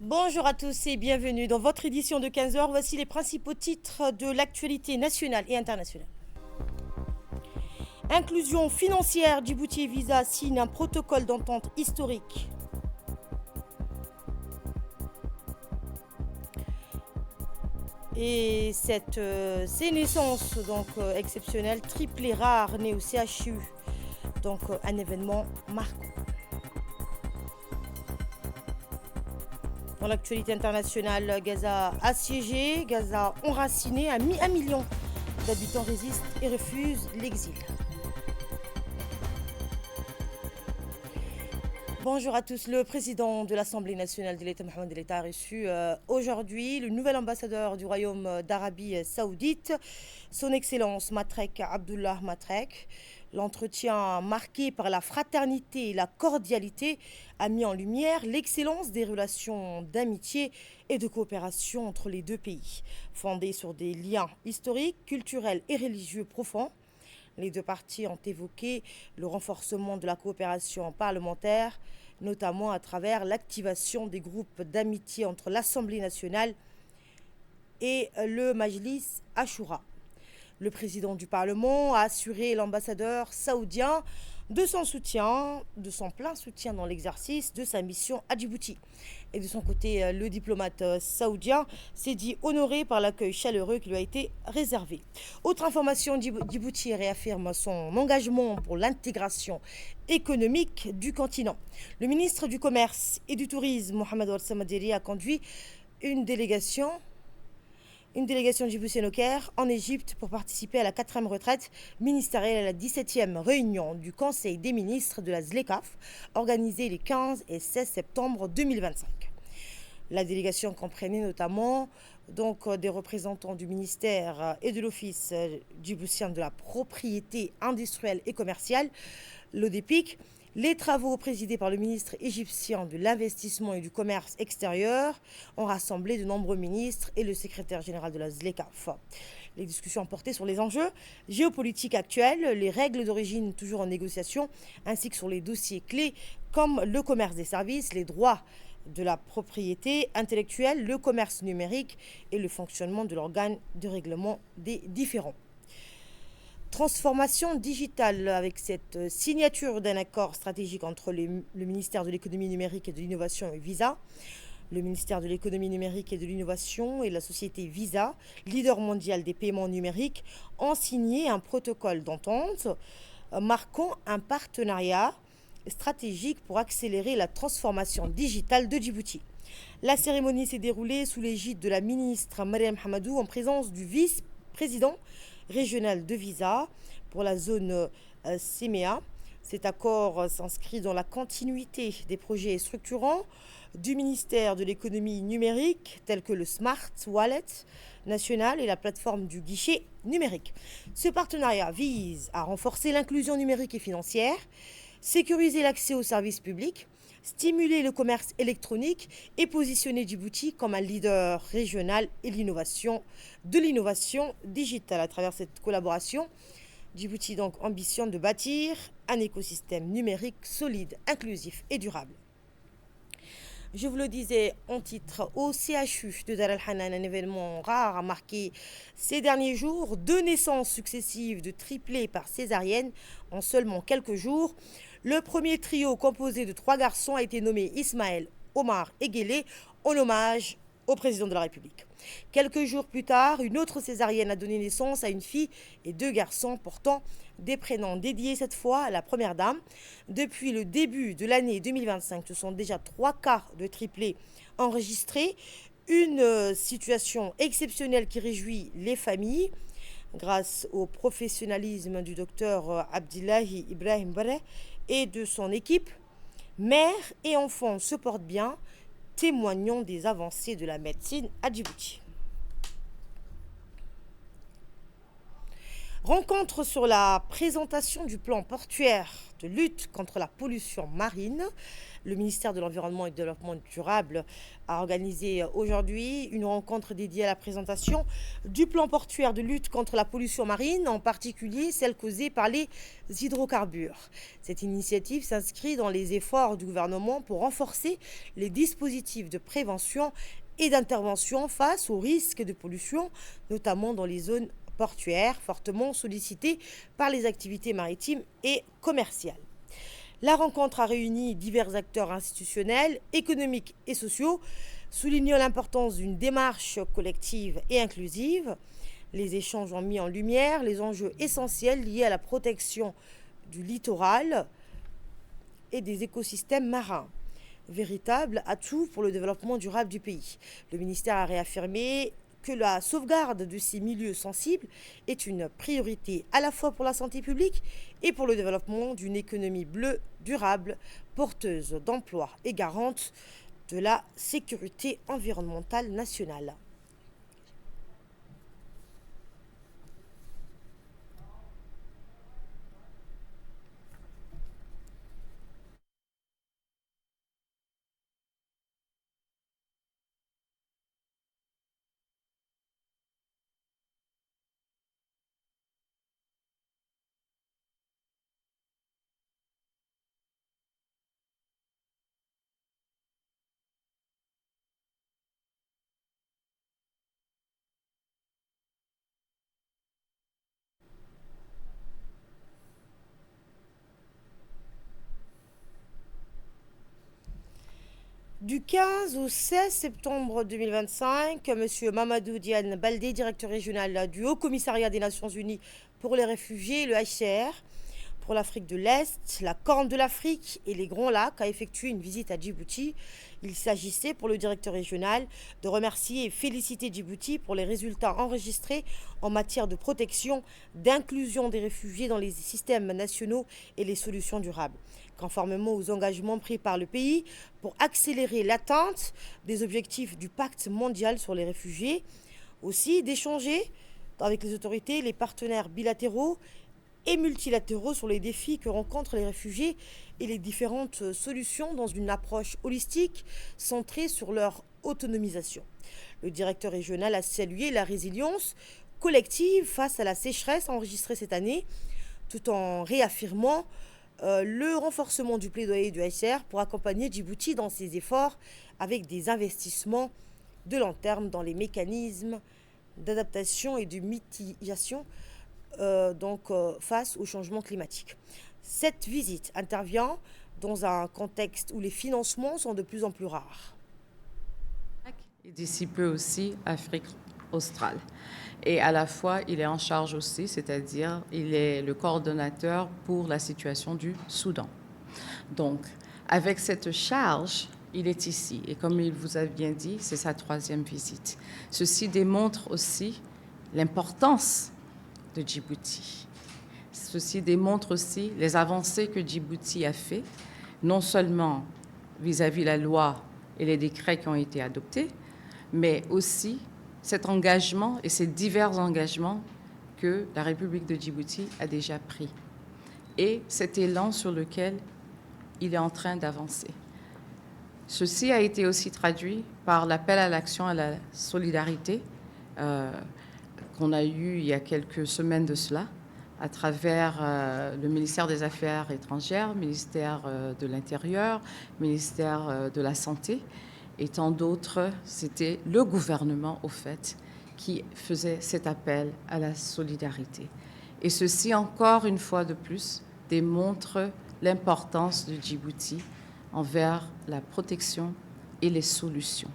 Bonjour à tous et bienvenue dans votre édition de 15 heures. Voici les principaux titres de l'actualité nationale et internationale. Inclusion financière, Djibouti et Visa signent un protocole d'entente historique. Et ces naissances exceptionnelles, triplées rares nées au CHU, un événement marquant. Dans l'actualité internationale, Gaza assiégée, Gaza enracinée, un million d'habitants résistent et refusent l'exil. Bonjour à tous. Le président de l'Assemblée nationale de l'État, Mohamed El État, a reçu aujourd'hui le nouvel ambassadeur du Royaume d'Arabie saoudite, son Excellence Matrek Abdullah Matrek. L'entretien marqué par la fraternité et la cordialité a mis en lumière l'excellence des relations d'amitié et de coopération entre les deux pays, fondées sur des liens historiques, culturels et religieux profonds. Les deux parties ont évoqué le renforcement de la coopération parlementaire, notamment à travers l'activation des groupes d'amitié entre l'Assemblée nationale et le Majlis Ashura. Le président du Parlement a assuré l'ambassadeur saoudien de son plein soutien dans l'exercice de sa mission à Djibouti. Et de son côté, le diplomate saoudien s'est dit honoré par l'accueil chaleureux qui lui a été réservé. Autre information, Djibouti réaffirme son engagement pour l'intégration économique du continent. Le ministre du Commerce et du Tourisme, Mohamed Ouad Samadiri, a conduit une délégation djiboutienne au Caire, en Égypte, pour participer à la 4e retraite ministérielle à la 17e réunion du Conseil des ministres de la ZLECAf, organisée les 15 et 16 septembre 2025. La délégation comprenait notamment des représentants du ministère et de l'Office djiboutien de la propriété industrielle et commerciale, l'ODEPIC. Les travaux présidés par le ministre égyptien de l'investissement et du commerce extérieur ont rassemblé de nombreux ministres et le secrétaire général de la ZLECAf. Les discussions ont porté sur les enjeux géopolitiques actuels, les règles d'origine toujours en négociation, ainsi que sur les dossiers clés comme le commerce des services, les droits de la propriété intellectuelle, le commerce numérique et le fonctionnement de l'organe de règlement des différends. Transformation digitale avec cette signature d'un accord stratégique entre le ministère de l'économie numérique et de l'innovation et Visa. Le ministère de l'économie numérique et de l'innovation et la société Visa, leader mondial des paiements numériques, ont signé un protocole d'entente marquant un partenariat stratégique pour accélérer la transformation digitale de Djibouti. La cérémonie s'est déroulée sous l'égide de la ministre Mariam Hamadou en présence du vice-président régional de Visa pour la zone CEMEA. Cet accord s'inscrit dans la continuité des projets structurants du ministère de l'économie numérique tels que le Smart Wallet national et la plateforme du guichet numérique. Ce partenariat vise à renforcer l'inclusion numérique et financière, sécuriser l'accès aux services publics, stimuler le commerce électronique et positionner Djibouti comme un leader régional et de l'innovation digitale. À travers cette collaboration, Djibouti ambitionne de bâtir un écosystème numérique solide, inclusif et durable. Je vous le disais en titre, au CHU de Dar el-Hanan, un événement rare a marqué ces derniers jours, 2 naissances successives de triplés par césarienne en seulement quelques jours. Le premier trio composé de 3 garçons a été nommé Ismaël, Omar et Guélé en hommage au président de la République. Quelques jours plus tard, une autre césarienne a donné naissance à une fille et 2 garçons portant des prénoms dédiés cette fois à la première dame. Depuis le début de l'année 2025, ce sont déjà 3 cas de triplés enregistrés. Une situation exceptionnelle qui réjouit les familles grâce au professionnalisme du docteur Abdillahi Ibrahim Barre et de son équipe. Mère et enfants se portent bien, témoignant des avancées de la médecine à Djibouti. Rencontre sur la présentation du plan portuaire de lutte contre la pollution marine. Le ministère de l'Environnement et du Développement durable a organisé aujourd'hui une rencontre dédiée à la présentation du plan portuaire de lutte contre la pollution marine, en particulier celle causée par les hydrocarbures. Cette initiative s'inscrit dans les efforts du gouvernement pour renforcer les dispositifs de prévention et d'intervention face aux risques de pollution, notamment dans les zones portuaires fortement sollicitées par les activités maritimes et commerciales. La rencontre a réuni divers acteurs institutionnels, économiques et sociaux, soulignant l'importance d'une démarche collective et inclusive. Les échanges ont mis en lumière les enjeux essentiels liés à la protection du littoral et des écosystèmes marins, véritable atout pour le développement durable du pays. Le ministère a réaffirmé que la sauvegarde de ces milieux sensibles est une priorité à la fois pour la santé publique et pour le développement d'une économie bleue durable, porteuse d'emplois et garante de la sécurité environnementale nationale. Du 15 au 16 septembre 2025, M. Mamadou Diane Baldé, directeur régional du Haut Commissariat des Nations Unies pour les réfugiés, le HCR, pour l'Afrique de l'Est, la Corne de l'Afrique et les Grands Lacs, a effectué une visite à Djibouti. Il s'agissait pour le directeur régional de remercier et féliciter Djibouti pour les résultats enregistrés en matière de protection, d'inclusion des réfugiés dans les systèmes nationaux et les solutions durables, conformément aux engagements pris par le pays pour accélérer l'atteinte des objectifs du pacte mondial sur les réfugiés. Aussi, d'échanger avec les autorités, les partenaires bilatéraux et multilatéraux sur les défis que rencontrent les réfugiés et les différentes solutions dans une approche holistique centrée sur leur autonomisation. Le directeur régional a salué la résilience collective face à la sécheresse enregistrée cette année, tout en réaffirmant le renforcement du plaidoyer du HCR pour accompagner Djibouti dans ses efforts avec des investissements de long terme dans les mécanismes d'adaptation et de mitigation face au changement climatique. Cette visite intervient dans un contexte où les financements sont de plus en plus rares. Et d'ici peu aussi, Afrique australe. Et à la fois, il est en charge aussi, c'est-à-dire il est le coordonnateur pour la situation du Soudan. Donc, avec cette charge, il est ici. Et comme il vous a bien dit, c'est sa 3e visite. Ceci démontre aussi l'importance de Djibouti. Ceci démontre aussi les avancées que Djibouti a fait, non seulement vis-à-vis la loi et les décrets qui ont été adoptés, mais aussi cet engagement et ces divers engagements que la République de Djibouti a déjà pris. Et cet élan sur lequel il est en train d'avancer. Ceci a été aussi traduit par l'appel à l'action, à la solidarité qu'on a eu il y a quelques semaines de cela, à travers le ministère des Affaires étrangères, le ministère de l'Intérieur, le ministère de la Santé et tant d'autres. C'était le gouvernement, au fait, qui faisait cet appel à la solidarité. Et ceci, encore une fois de plus, démontre l'importance de Djibouti envers la protection et les solutions.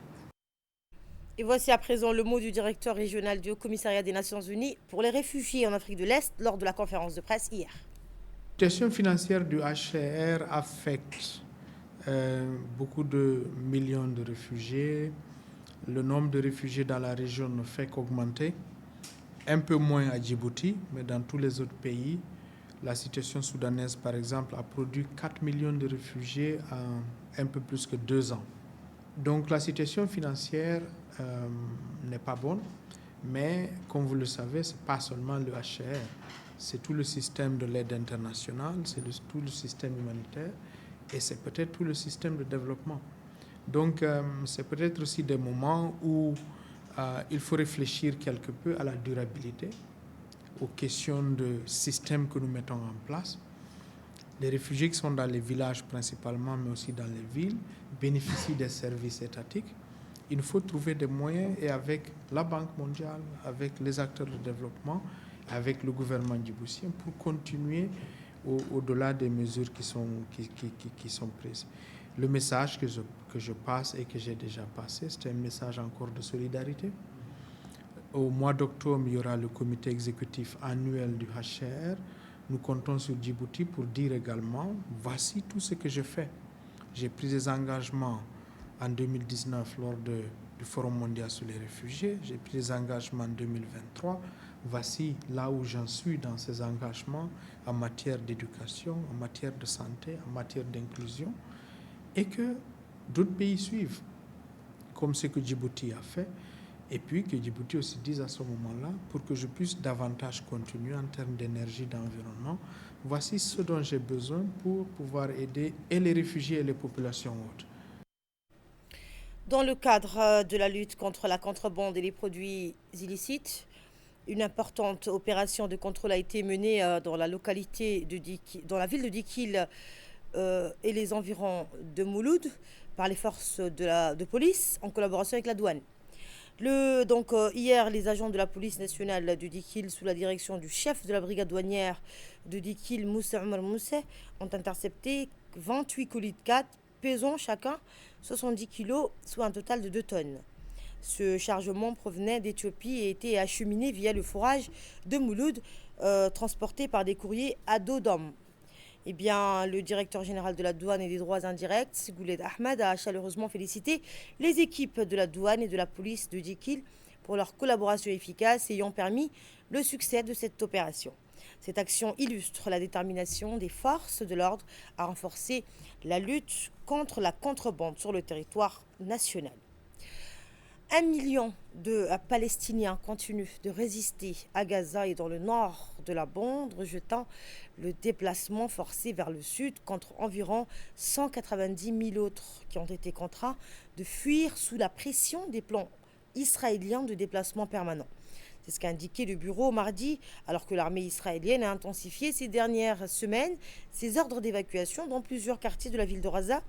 Et voici à présent le mot du directeur régional du Haut Commissariat des Nations Unies pour les réfugiés en Afrique de l'Est lors de la conférence de presse hier. La situation financière du HCR affecte beaucoup de millions de réfugiés. Le nombre de réfugiés dans la région ne fait qu'augmenter. Un peu moins à Djibouti, mais dans tous les autres pays. La situation soudanaise, par exemple, a produit 4 millions de réfugiés en un peu plus que 2 ans. Donc la situation financière n'est pas bonne, Mais comme vous le savez, ce n'est pas seulement le HCR, c'est tout le système de l'aide internationale, c'est tout le système humanitaire et c'est peut-être tout le système de développement. Donc, c'est peut-être aussi des moments où il faut réfléchir quelque peu à la durabilité, aux questions de système que nous mettons en place. Les réfugiés qui sont dans les villages principalement, mais aussi dans les villes, bénéficient des services étatiques. Il faut trouver des moyens et avec la Banque mondiale, avec les acteurs de développement, avec le gouvernement djiboutien pour continuer au-delà des mesures qui sont prises. Le message que je passe et que j'ai déjà passé, c'est un message encore de solidarité. Au mois d'octobre, il y aura le comité exécutif annuel du HCR. Nous comptons sur Djibouti pour dire également, voici tout ce que je fais. J'ai pris des engagements en 2019 lors du Forum mondial sur les réfugiés. J'ai pris des engagements en 2023. Voici là où j'en suis dans ces engagements en matière d'éducation, en matière de santé, en matière d'inclusion. Et que d'autres pays suivent, comme ce que Djibouti a fait. Et puis que Djibouti aussi dise à ce moment-là, pour que je puisse davantage continuer en termes d'énergie, d'environnement, voici ce dont j'ai besoin pour pouvoir aider et les réfugiés et les populations hautes. Dans le cadre de la lutte contre la contrebande et les produits illicites, une importante opération de contrôle a été menée dans la localité dans la ville de Dikil et les environs de Mouloud par les forces de police en collaboration avec la douane. Hier, les agents de la police nationale de Dikil, sous la direction du chef de la brigade douanière de Dikil, Moussa Omar Moussa, ont intercepté 28 colis de 4, pesant chacun 70 kilos, soit un total de 2 tonnes. Ce chargement provenait d'Éthiopie et était acheminé via le forage de Mouloud, transporté par des courriers à Dodom. Eh bien, le directeur général de la douane et des droits indirects, Gouled Ahmed, a chaleureusement félicité les équipes de la douane et de la police de Dikil pour leur collaboration efficace ayant permis le succès de cette opération. Cette action illustre la détermination des forces de l'ordre à renforcer la lutte contre la contrebande sur le territoire national. 1 million de Palestiniens continuent de résister à Gaza et dans le nord de la bande, rejetant le déplacement forcé vers le sud contre environ 190 000 autres qui ont été contraints de fuir sous la pression des plans israéliens de déplacement permanent. C'est ce qu'a indiqué le bureau mardi, alors que l'armée israélienne a intensifié ces dernières semaines ses ordres d'évacuation dans plusieurs quartiers de la ville de Gaza,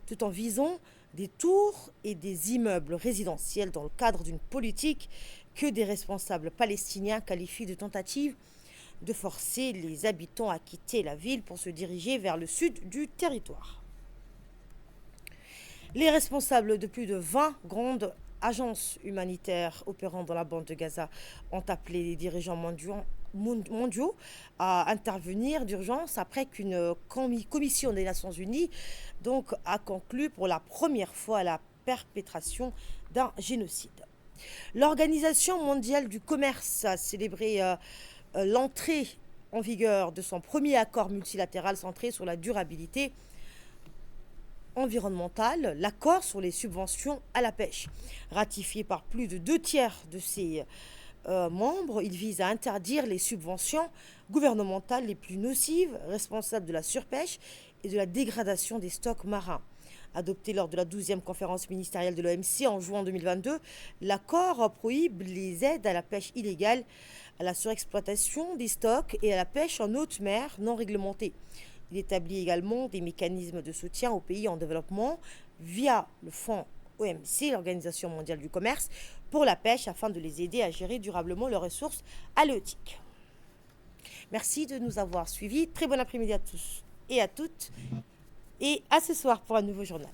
tout en visant des tours et des immeubles résidentiels dans le cadre d'une politique que des responsables palestiniens qualifient de tentative de forcer les habitants à quitter la ville pour se diriger vers le sud du territoire. Les responsables de plus de 20 grandes agences humanitaires opérant dans la bande de Gaza ont appelé les dirigeants mondiaux à intervenir d'urgence après qu'une commission des Nations Unies a conclu pour la première fois la perpétration d'un génocide. L'Organisation mondiale du commerce a célébré l'entrée en vigueur de son premier accord multilatéral centré sur la durabilité environnementale, l'accord sur les subventions à la pêche. Ratifié par plus de 2/3 de ses membres, il vise à interdire les subventions gouvernementales les plus nocives, responsables de la surpêche et de la dégradation des stocks marins. Adopté lors de la 12e conférence ministérielle de l'OMC en juin 2022, l'accord prohibe les aides à la pêche illégale, à la surexploitation des stocks et à la pêche en haute mer non réglementée. Il établit également des mécanismes de soutien aux pays en développement via le fonds OMC, l'Organisation mondiale du commerce, pour la pêche afin de les aider à gérer durablement leurs ressources halieutiques. Merci de nous avoir suivis. Très bon après-midi à tous et à toutes. Et à ce soir pour un nouveau journal.